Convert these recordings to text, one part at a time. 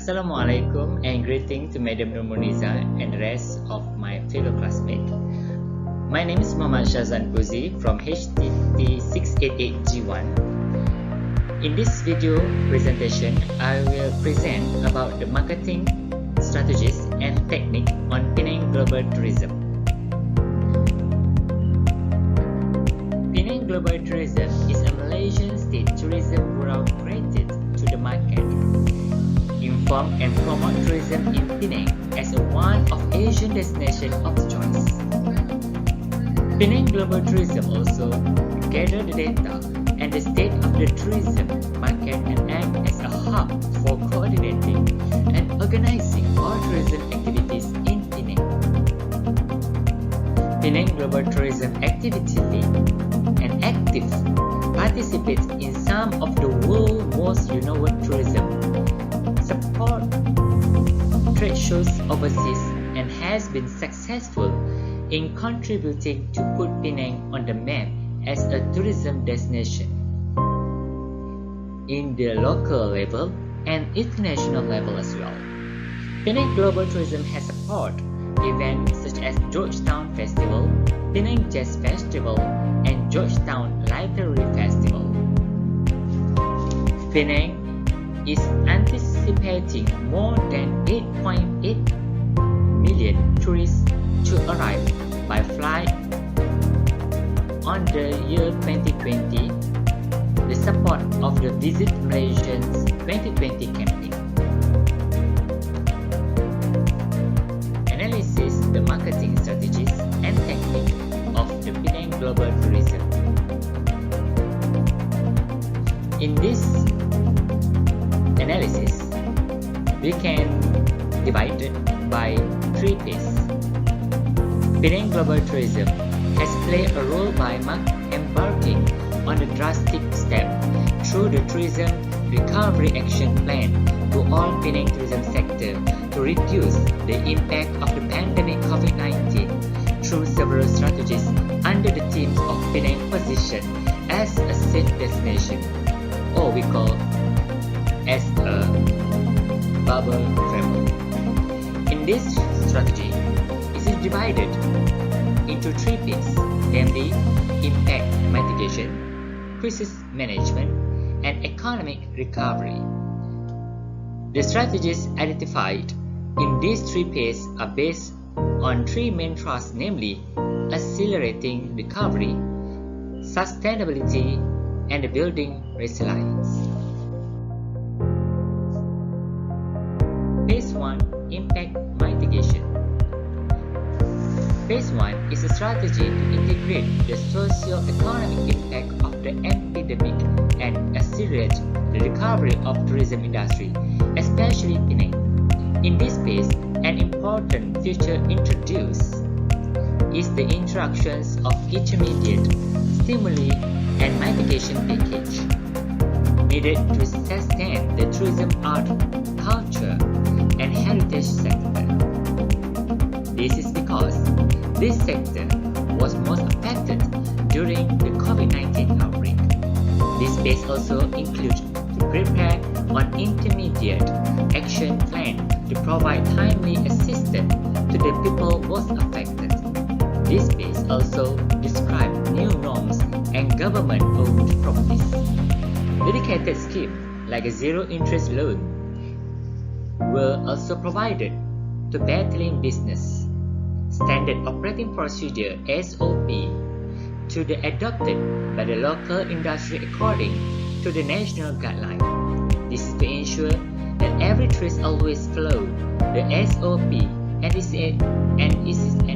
Assalamualaikum and greeting to Madam MURNIZA and the rest of my fellow classmates. My name is Shazwan Puzi from HTT 688G1. In this video presentation, I will present about the marketing strategies and technique on Penang Global Tourism. Penang Global Tourism is a Malaysian state tourism bureau created to the market, inform and promote tourism in Penang as one of Asian destinations of choice. Penang Global Tourism also gather the data and the state of the tourism market and act as a hub for coordinating and organizing all tourism activities in Penang. Penang Global Tourism actively and active participates in some of the world's most renowned tourism, support trade shows overseas, and has been successful in contributing to put Penang on the map as a tourism destination in the local level and international level as well. Penang Global Tourism has supported events such as Georgetown Festival, Penang Jazz Festival, and Georgetown Literary Festival. Penang is anticipating more than 8.8 million tourists to arrive by flight on the year 2020, the support of the Visit Malaysians 2020 campaign. Analysis the marketing strategies and technique of the Penang Global Tourism. In this analysis, we can divide it by three phases. Penang Global Tourism has played a role by embarking on a drastic step through the Tourism Recovery Action Plan to all Penang tourism sector to reduce the impact of the pandemic COVID-19 through several strategies under the themes of Penang position as a safe destination, or we call as a bubble travel. In this strategy, it is divided into three phases, namely impact mitigation, crisis management, and economic recovery. The strategies identified in these three phases are based on three main thrusts, namely accelerating recovery, sustainability, and building resilience. Phase 1, Impact Mitigation. Phase 1 is a strategy to integrate the socio-economic impact of the epidemic and accelerate the recovery of tourism industry, especially Penang. In this phase, an important feature introduced is the introductions of intermediate stimuli and mitigation package needed to sustain the tourism, art, culture, and heritage sector. This is because this sector was most affected during the COVID-19 outbreak. This phase also includes to prepare an intermediate action plan to provide timely assistance to the people most affected. This phase also describes new norms and government-owned properties. Dedicated schemes like a zero-interest loan were also provided to battling business. Standard operating procedure (SOP) to be adopted by the local industry according to the national guideline. This is to ensure that every tourist always follow the SOP and is in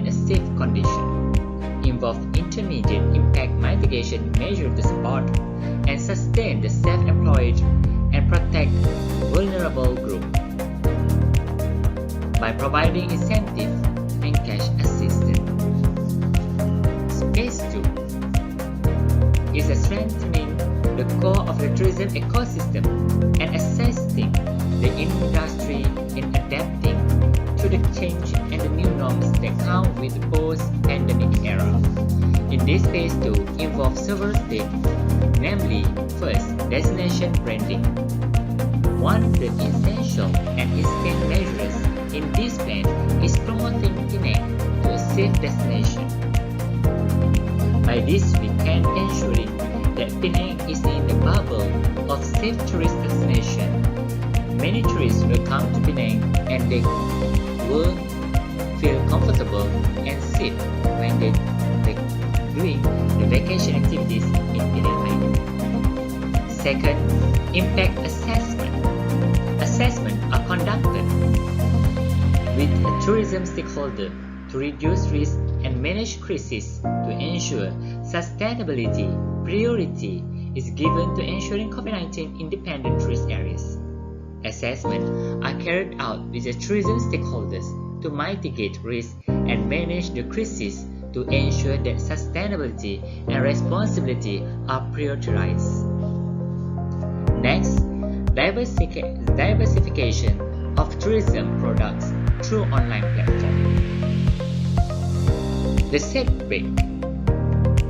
a safe condition. Involve intermediate impact mitigation measures to support and sustain the self-employed and protect vulnerable groups by providing incentive and cash assistance. Phase 2 is strengthening the core of the tourism ecosystem and assisting the industry in adapting to the change and the new norms that come with the post-pandemic era. In this phase 2 involves several steps, namely, first, destination branding. One of the essential and instant measures in this plan is promoting Penang to a safe destination. By this, we can ensure that Penang is in the bubble of safe tourist destination. Many tourists will come to Penang and they will feel comfortable and safe when they doing the vacation activities in Penang Island. Second, impact assessment. Assessments are conducted with a tourism stakeholder to reduce risk and manage crises to ensure sustainability. Priority is given to ensuring COVID-19 independent tourist areas. Assessments are carried out with the tourism stakeholders to mitigate risk and manage the crisis to ensure that sustainability and responsibility are prioritized. Next, diversification of tourism products through online platform. The setback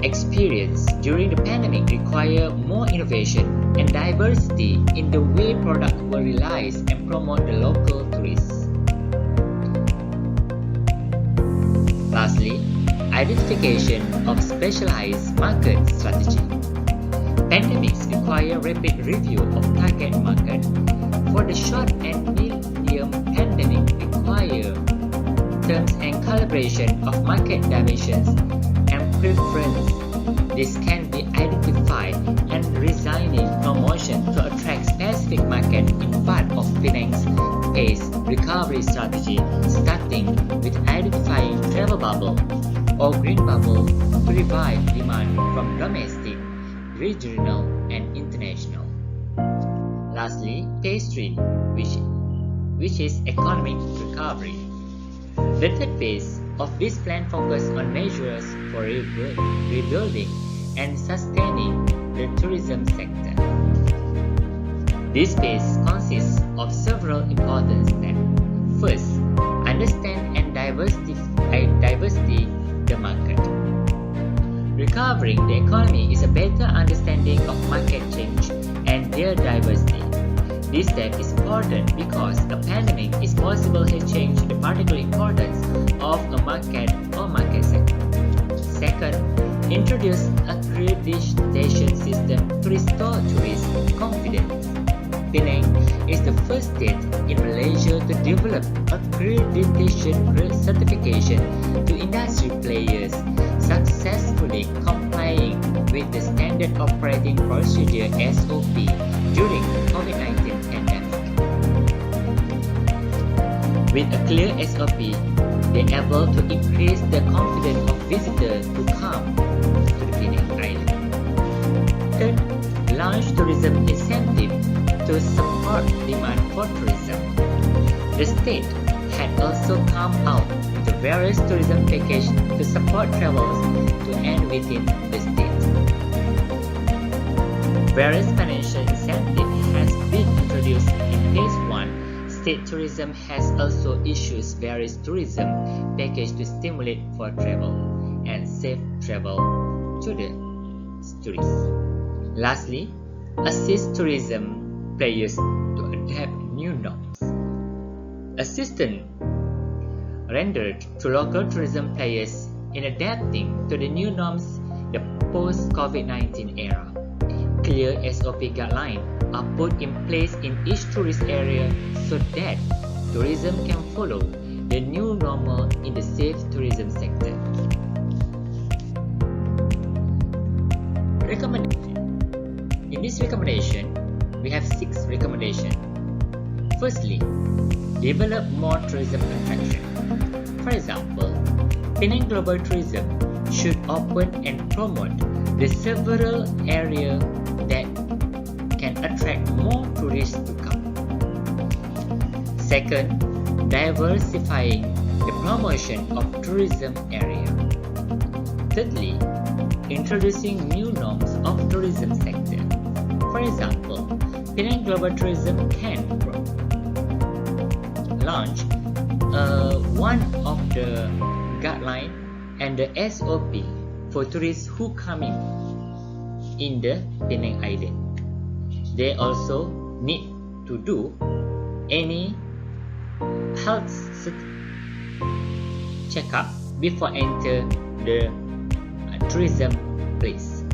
experience during the pandemic require more innovation and diversity in the way products were realized and promote the local tourists. Lastly, identification of specialized market strategy. Pandemics require rapid review of target market. For the short and medium pandemic require terms and calibration of market dimensions and preference. This can be identified and designing promotion to attract specific market in part of Penang's phase recovery strategy, starting with identifying travel bubble or green bubble to revive demand from domestic, regional, and international. Lastly, phase 3, which is economic recovery. The third phase of this plan focuses on measures for rebuilding and sustaining the tourism sector. This phase consists of several important steps. First, understand and diversity the market. Recovering the economy is a better understanding of market change and their diversity. This step is important because a pandemic is possible to change the particular importance of a market or market sector. Second, introduce accreditation system to restore tourist confidence. Penang is the first state in Malaysia to develop accreditation certification to industry players, successfully complying with the Standard Operating Procedure (SOP) during COVID-19 pandemic. With a clear SOP, they are able to increase the confidence of visitors to come to the Penang Island. Third, launch tourism incentive to support demand for tourism. The state had also come out with the various tourism packages to support travels to and within the state. Various financial incentives has been introduced in phase 1. State tourism has also issued various tourism packages to stimulate for travel and safe travel to the tourists. Lastly, assist tourism players to adapt new norms. Assistance rendered to local tourism players in adapting to the new norms the post-COVID-19 era. Clear SOP guidelines are put in place in each tourist area so that tourism can follow the new normal in the safe tourism sector. Recommendation. In this recommendation, we have 6 recommendations. Firstly, develop more tourism attraction. For example, Penang Global Tourism should open and promote the several areas that can attract more tourists to come. Second, diversifying the promotion of tourism area. Thirdly, introducing new norms of tourism sector. For example, Penang Global Tourism can launch one of the guidelines and the SOP for tourists who coming in the Penang Island. They also need to do any health checkup before enter the tourism place.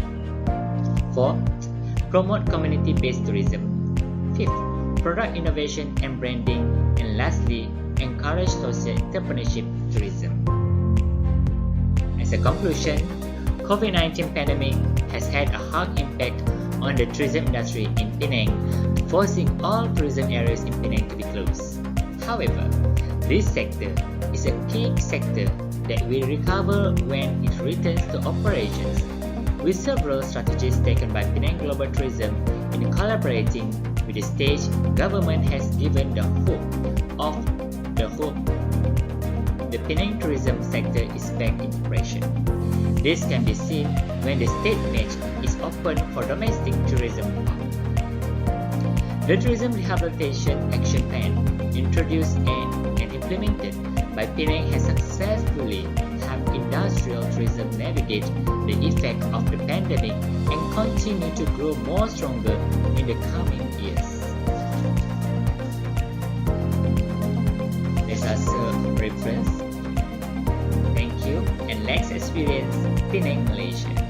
4. Promote community-based tourism. 5th. Product innovation and branding. And lastly, encourage social entrepreneurship tourism. As a conclusion, COVID-19 pandemic has had a hard impact on the tourism industry in Penang, forcing all tourism areas in Penang to be closed. However, this sector is a key sector that will recover when it returns to operations. With several strategies taken by Penang Global Tourism in collaborating with the state, government has given the hope the Penang tourism sector is back in operation. This can be seen when the state match is open for domestic tourism. The Tourism Rehabilitation Action Plan, introduced and implemented by Penang, has successfully helped industrial tourism navigate the effect of the pandemic and continue to grow more stronger in the coming years. Let us reference. Thank you, and let's experience Penang, Malaysia.